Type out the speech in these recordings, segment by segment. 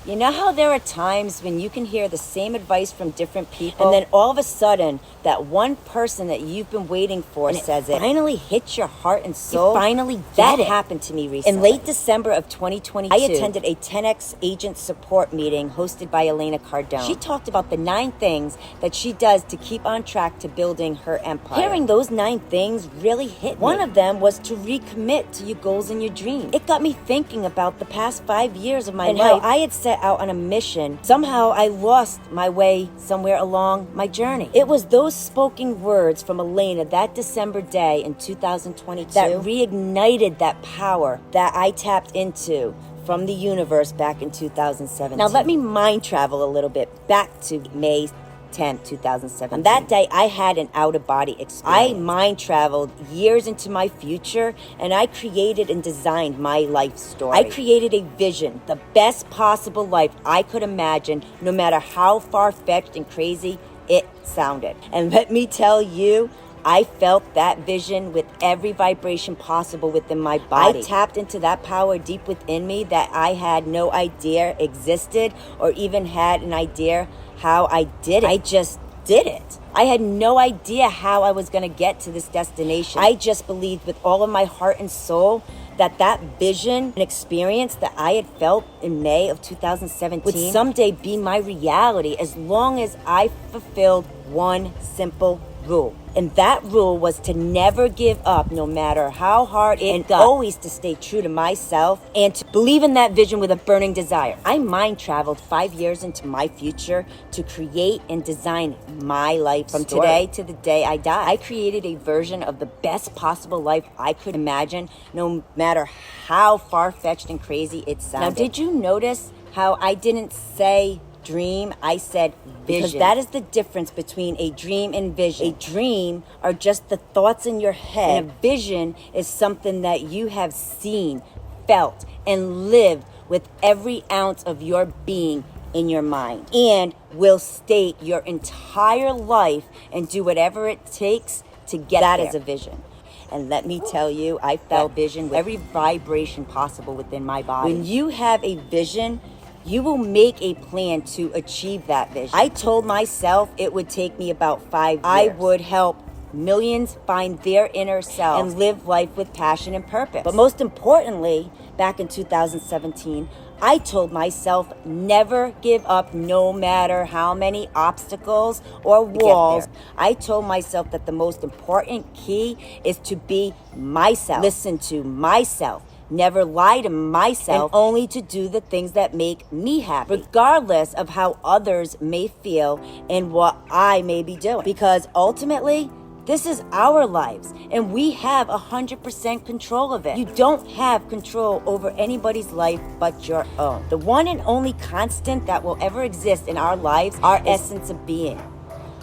You know how there are times when you can hear the same advice from different people, and then all of a sudden, that one person that you've been waiting for says it finally hits your heart and soul? You finally get it. That happened to me recently. In late December of 2022, I attended a 10X agent support meeting hosted by Elena Cardone. She talked about the 9 things that she does to keep on track to building her empire. Hearing those 9 things really hit me. One of them was to recommit to your goals and your dreams. It got me thinking about the past 5 years of my life, how I had set out on a mission. Somehow I lost my way somewhere along my journey. It was those spoken words from Elena that December day in 2022 that reignited that power that I tapped into from the universe back in 2017. Now let me mind travel a little bit back to May 10th, 2017. On that day, I had an out-of-body experience. I mind traveled years into my future, and I created and designed my life story. I created a vision, the best possible life I could imagine, no matter how far-fetched and crazy it sounded. And let me tell you, I felt that vision with every vibration possible within my body. I tapped into that power deep within me that I had no idea existed, or even had an idea how I did it. I just did it. I had no idea how I was going to get to this destination. I just believed with all of my heart and soul that vision and experience that I had felt in May of 2017 would someday be my reality, as long as I fulfilled one simple rule. And that rule was to never give up, no matter how hard it got. Always to stay true to myself and to believe in that vision with a burning desire. I mind traveled 5 years into my future to create and design my life from today to the day I die. I created a version of the best possible life I could imagine, no matter how far-fetched and crazy it sounded. Now, did you notice how I didn't say dream, I said vision? Because that is the difference between a dream and vision. A dream are just the thoughts in your head, and a vision is something that you have seen, felt, and lived with every ounce of your being in your mind, and will state your entire life and do whatever it takes to get that there. As a vision. And let me tell you, I felt vision with every vibration possible within my body. When you have a vision, you will make a plan to achieve that vision. I told myself it would take me about 5 years. I would help millions find their inner self and live life with passion and purpose. But most importantly, back in 2017, I told myself never give up, no matter how many obstacles or walls. I told myself that the most important key is to be myself. Listen to myself. Never lie to myself, and only to do the things that make me happy, regardless of how others may feel and what I may be doing. Because ultimately, this is our lives, and we have 100% control of it. You don't have control over anybody's life but your own. The one and only constant that will ever exist in our lives, our essence of being.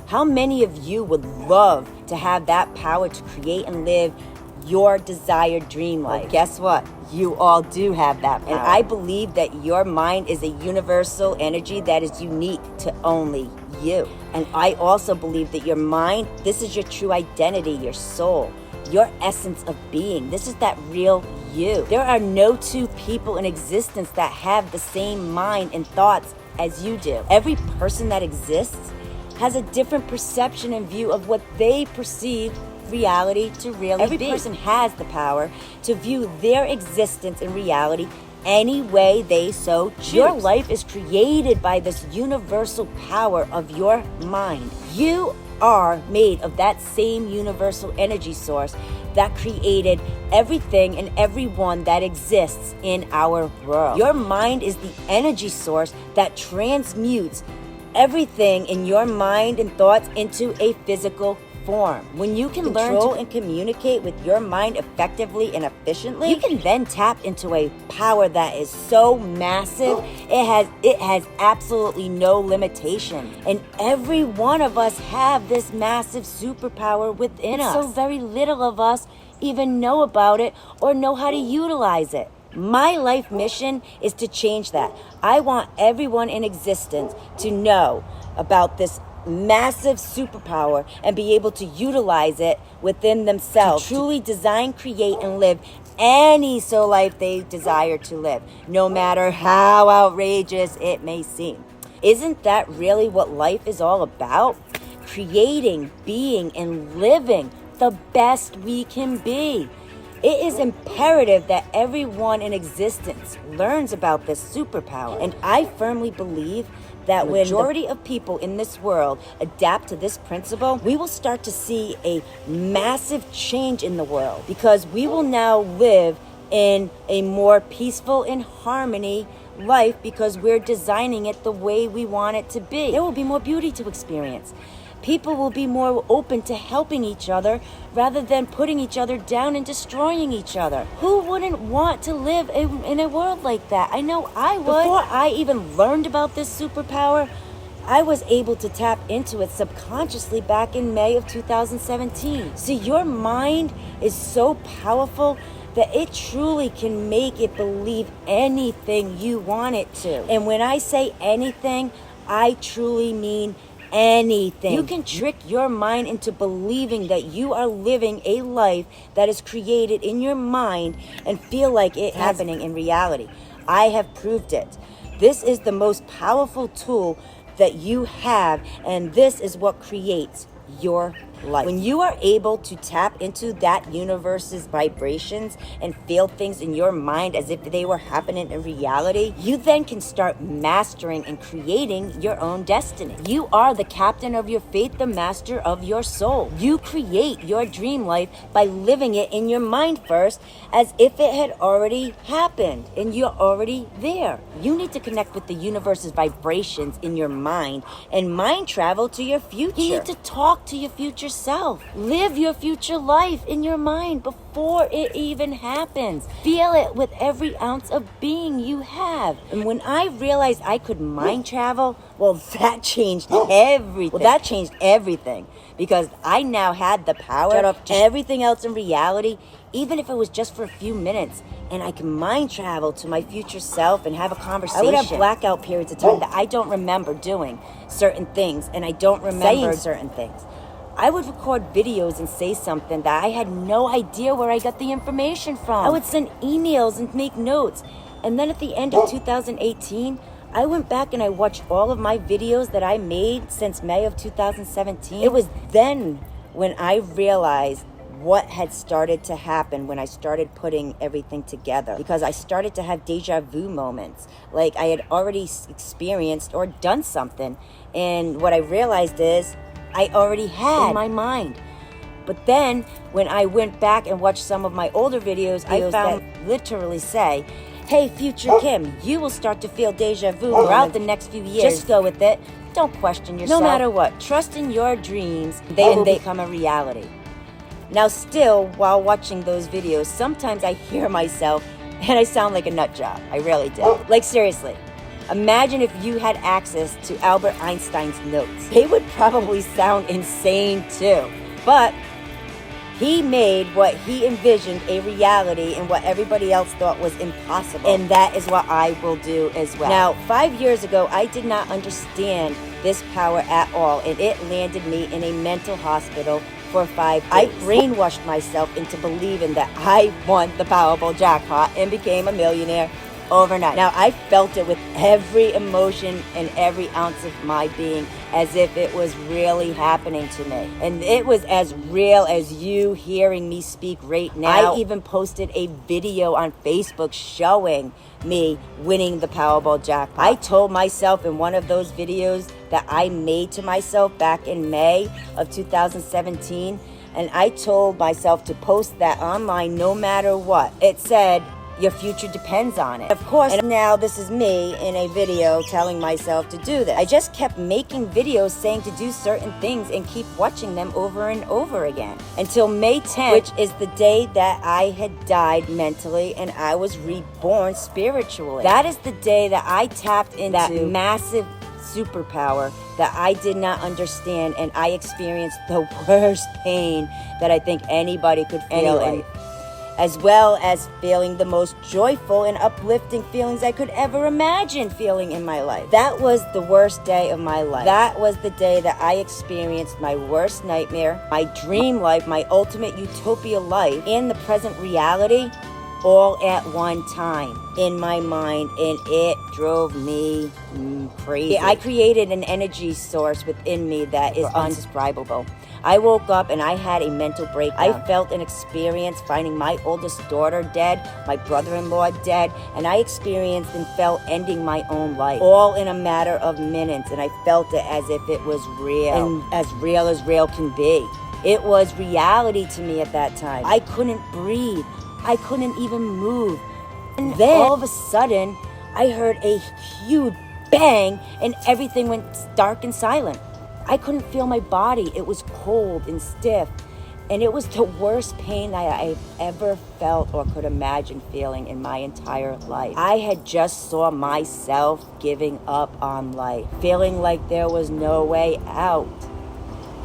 How many of you would love to have that power to create and live your desired dream life? Well, guess what? You all do have that power. And I believe that your mind is a universal energy that is unique to only you. And I also believe that your mind, this is your true identity, your soul, your essence of being. This is that real you. There are no two people in existence that have the same mind and thoughts as you do. Every person that exists has a different perception and view of what they perceive reality to really be. Every person has the power to view their existence and reality any way they so choose. Your life is created by this universal power of your mind. You are made of that same universal energy source that created everything and everyone that exists in our world. Your mind is the energy source that transmutes everything in your mind and thoughts into a physical form. When you can learn to and communicate with your mind effectively and efficiently, you can then tap into a power that is so massive, it has absolutely no limitation. And every one of us have this massive superpower within us. So very little of us even know about it or know how to utilize it. My life mission is to change that. I want everyone in existence to know about this massive superpower and be able to utilize it within themselves to truly design, create, and live any soul life they desire to live, no matter how outrageous it may seem. Isn't that really what life is all about? Creating, being, and living the best we can be. It is imperative that everyone in existence learns about this superpower. And I firmly believe that when the majority of people in this world adapt to this principle, we will start to see a massive change in the world, because we will now live in a more peaceful and harmony life, because we're designing it the way we want it to be. There will be more beauty to experience. People will be more open to helping each other rather than putting each other down and destroying each other. Who wouldn't want to live in a world like that? I know I would. Before I even learned about this superpower, I was able to tap into it subconsciously back in May of 2017. See, your mind is so powerful that it truly can make it believe anything you want it to. And when I say anything, I truly mean anything. You can trick your mind into believing that you are living a life that is created in your mind and feel like it's happening in reality. I have proved it. This is the most powerful tool that you have, and this is what creates your life. When you are able to tap into that universe's vibrations and feel things in your mind as if they were happening in reality, you then can start mastering and creating your own destiny. You are the captain of your fate, the master of your soul. You create your dream life by living it in your mind first, as if it had already happened and you're already there. You need to connect with the universe's vibrations in your mind and mind travel to your future. You need to talk to your future self. Live your future life in your mind before it even happens. Feel it with every ounce of being you have. And when I realized I could mind travel, well, that changed everything. Because I now had the power to shut off everything else in reality, even if it was just for a few minutes, and I can mind travel to my future self and have a conversation. I would have blackout periods of time that I don't remember doing certain things, and I don't remember saying certain things. I would record videos and say something that I had no idea where I got the information from. I would send emails and make notes. And then at the end of 2018, I went back and I watched all of my videos that I made since May of 2017. It was then when I realized what had started to happen when I started putting everything together, because I started to have deja vu moments, like I had already experienced or done something, and what I realized is I already had in my mind. But then when I went back and watched some of my older videos, I found that literally say, hey, future Kim, you will start to feel deja vu throughout the next few years. Just go with it. Don't question yourself. No matter what, trust in your dreams. They will become a reality. Now still, while watching those videos, sometimes I hear myself and I sound like a nut job. I really do. Like seriously. Imagine if you had access to Albert Einstein's notes. They would probably sound insane too. But he made what he envisioned a reality and what everybody else thought was impossible. And that is what I will do as well. Now, 5 years ago, I did not understand this power at all, and it landed me in a mental hospital for 5 days. I brainwashed myself into believing that I won the Powerball jackpot and became a millionaire overnight. Now, I felt it with every emotion and every ounce of my being, as if it was really happening to me. And it was as real as you hearing me speak right now. I even posted a video on Facebook showing me winning the Powerball jackpot. I told myself in one of those videos that I made to myself back in May of 2017, and I told myself to post that online no matter what. It said, your future depends on it. Of course, and now this is me in a video telling myself to do this. I just kept making videos saying to do certain things and keep watching them over and over again. Until May 10th, which is the day that I had died mentally and I was reborn spiritually. That is the day that I tapped into that massive superpower that I did not understand, and I experienced the worst pain that I think anybody could feel, as well as feeling the most joyful and uplifting feelings I could ever imagine feeling in my life. That was the worst day of my life. That was the day that I experienced my worst nightmare, my dream life, my ultimate utopia life, and the present reality all at one time in my mind, and it drove me crazy. I created an energy source within me that is undescribable. I woke up and I had a mental breakdown. I felt and experienced finding my oldest daughter dead, my brother-in-law dead, and I experienced and felt ending my own life, all in a matter of minutes, and I felt it as if it was real, and as real can be. It was reality to me at that time. I couldn't breathe. I couldn't even move. And then all of a sudden, I heard a huge bang and everything went dark and silent. I couldn't feel my body. It was cold and stiff. And it was the worst pain that I've ever felt or could imagine feeling in my entire life. I had just saw myself giving up on life, feeling like there was no way out.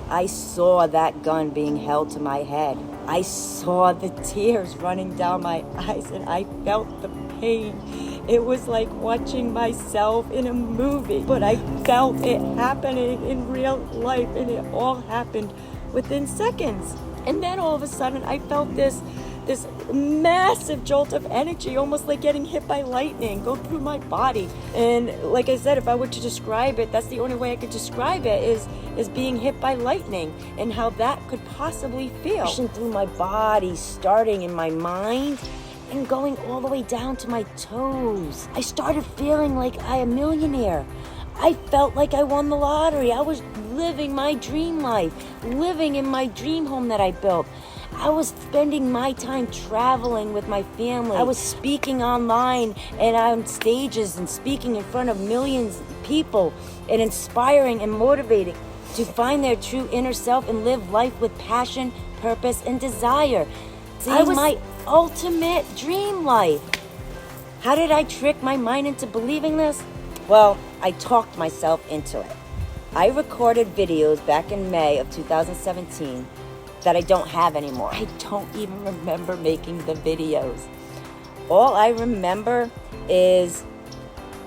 I saw that gun being held to my head. I saw the tears running down my eyes, and I felt the pain. It was like watching myself in a movie, but I felt it happening in real life, and it all happened within seconds. And then all of a sudden, I felt this massive jolt of energy, almost like getting hit by lightning, go through my body. And like I said, if I were to describe it, that's the only way I could describe it is being hit by lightning, and how that could possibly feel. Pushing through my body, starting in my mind, and going all the way down to my toes. I started feeling like I'm a millionaire. I felt like I won the lottery. I was living my dream life, living in my dream home that I built. I was spending my time traveling with my family. I was speaking online and on stages and speaking in front of millions of people and inspiring and motivating to find their true inner self and live life with passion, purpose, and desire. I was my ultimate dream life. How did I trick my mind into believing this? Well, I talked myself into it. I recorded videos back in May of 2017 that I don't have anymore. I don't even remember making the videos. All I remember is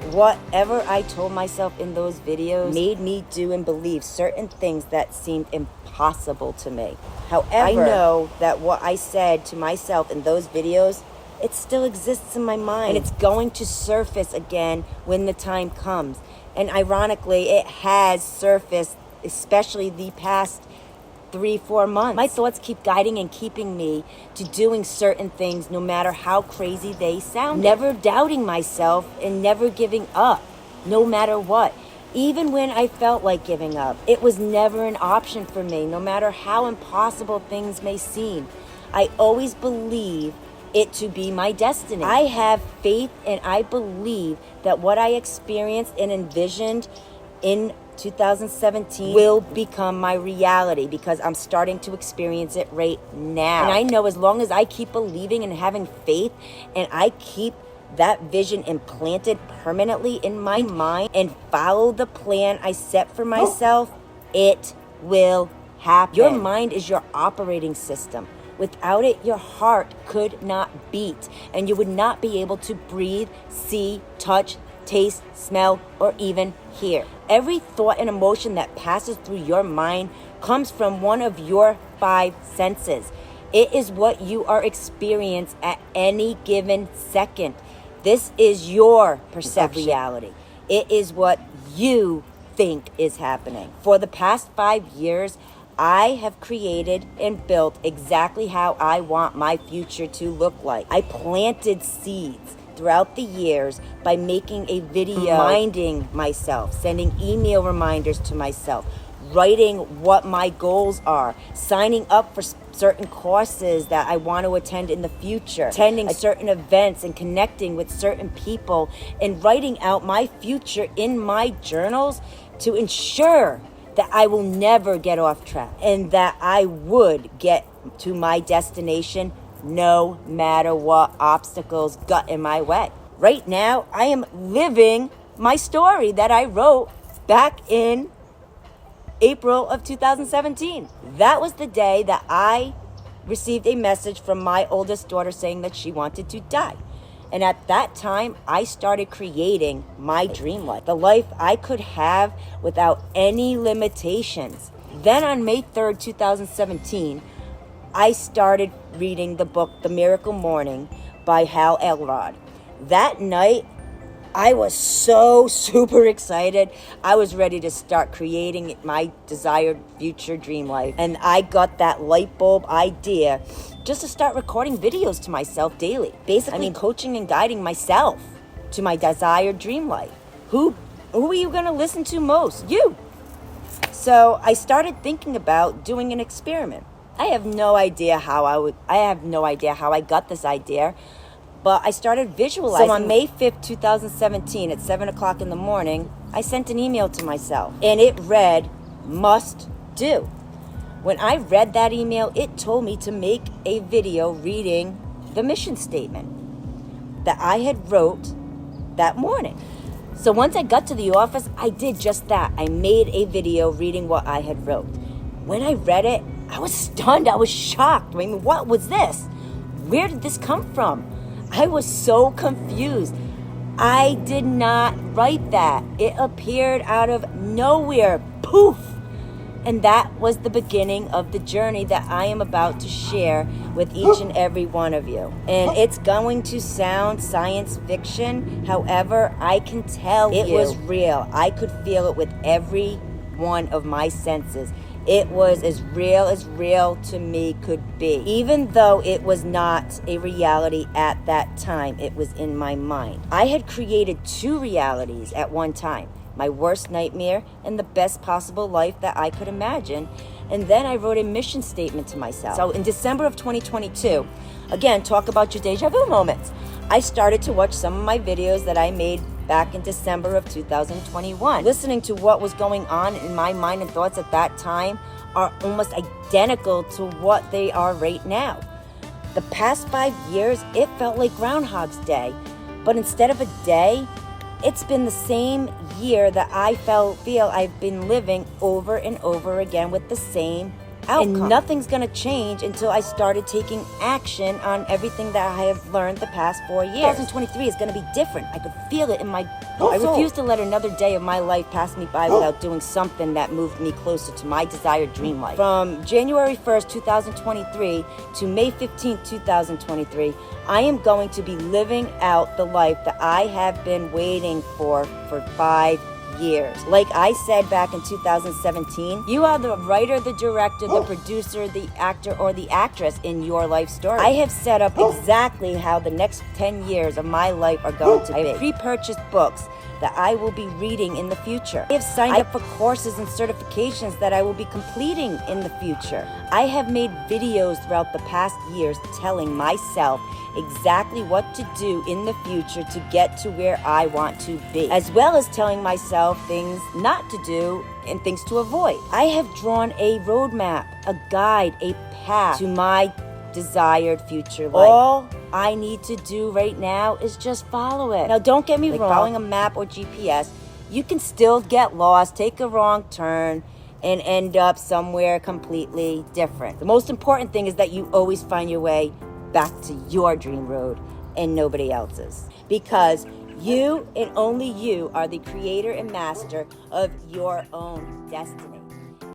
whatever I told myself in those videos made me do and believe certain things that seemed impossible to me. However, I know that what I said to myself in those videos, it still exists in my mind, and it's going to surface again when the time comes. And ironically, it has surfaced, especially the past 3-4 months. My thoughts keep guiding and keeping me to doing certain things no matter how crazy they sound. Never doubting myself and never giving up, no matter what. Even when I felt like giving up, it was never an option for me, no matter how impossible things may seem. I always believe it to be my destiny. I have faith and I believe that what I experienced and envisioned in 2017 will become my reality, because I'm starting to experience it right now. And I know as long as I keep believing and having faith, and I keep that vision implanted permanently in my mind and follow the plan I set for myself, it will happen. Your mind is your operating system. Without it, your heart could not beat, and you would not be able to breathe, see, touch, taste, smell, or even hear. Every thought and emotion that passes through your mind comes from one of your 5 senses. It is what you are experiencing at any given second. This is your perception of reality. It is what you think is happening. For the past 5 years, I have created and built exactly how I want my future to look like. I planted seeds throughout the years by making a video, reminding myself, sending email reminders to myself, writing what my goals are, signing up for certain courses that I want to attend in the future, attending certain events and connecting with certain people, and writing out my future in my journals to ensure that I will never get off track and that I would get to my destination no matter what obstacles got in my way. Right now, I am living my story that I wrote back in April of 2017. That was the day that I received a message from my oldest daughter saying that she wanted to die. And at that time, I started creating my dream life, the life I could have without any limitations. Then on May 3rd, 2017, I started reading the book, The Miracle Morning, by Hal Elrod. That night, I was so super excited. I was ready to start creating my desired future dream life. And I got that light bulb idea just to start recording videos to myself daily. Basically, coaching and guiding myself to my desired dream life. Who are you going to listen to most? You. So I started thinking about doing an experiment. I have no idea how I got this idea. But I started visualizing. So on May 5th, 2017 at 7 o'clock in the morning, I sent an email to myself. And it read, must do. When I read that email, it told me to make a video reading the mission statement that I had wrote that morning. So once I got to the office, I did just that. I made a video reading what I had wrote. When I read it, I was stunned. I was shocked. I mean, what was this? Where did this come from? I was so confused. I did not write that. It appeared out of nowhere. Poof! And that was the beginning of the journey that I am about to share with each and every one of you. And it's going to sound science fiction. However, I can tell it was real. I could feel it with every one of my senses. It was as real to me could be. Even though it was not a reality at that time, it was in my mind. I had created two realities at one time. My worst nightmare and the best possible life that I could imagine. And then I wrote a mission statement to myself. So in December of 2022, again, talk about your deja vu moments. I started to watch some of my videos that I made back in December of 2021. Listening to what was going on in my mind and thoughts at that time are almost identical to what they are right now. The past 5 years, it felt like Groundhog's Day. But instead of a day, it's been the same year that I feel I've been living over and over again with the same outcome. And nothing's going to change until I started taking action on everything that I have learned the past 4 years. 2023 is going to be different. I could feel it in my soul. I refuse to let another day of my life pass me by without doing something that moved me closer to my desired dream life. From January 1st, 2023 to May 15th, 2023, I am going to be living out the life that I have been waiting for 5 years. Like I said back in 2017, you are the writer, the director, the producer, the actor, or the actress in your life story. I have set up exactly how the next 10 years of my life are going to be. I have pre-purchased books that I will be reading in the future. I have signed up for courses and certifications that I will be completing in the future. I have made videos throughout the past years telling myself exactly what to do in the future to get to where I want to be, as well as telling myself things not to do and things to avoid. I have drawn a roadmap, a guide, a path to my desired future life. All I need to do right now is just follow it. Now, don't get me wrong. Following a map or GPS, you can still get lost, take a wrong turn, and end up somewhere completely different. The most important thing is that you always find your way back to your dream road and nobody else's. Because you and only you are the creator and master of your own destiny.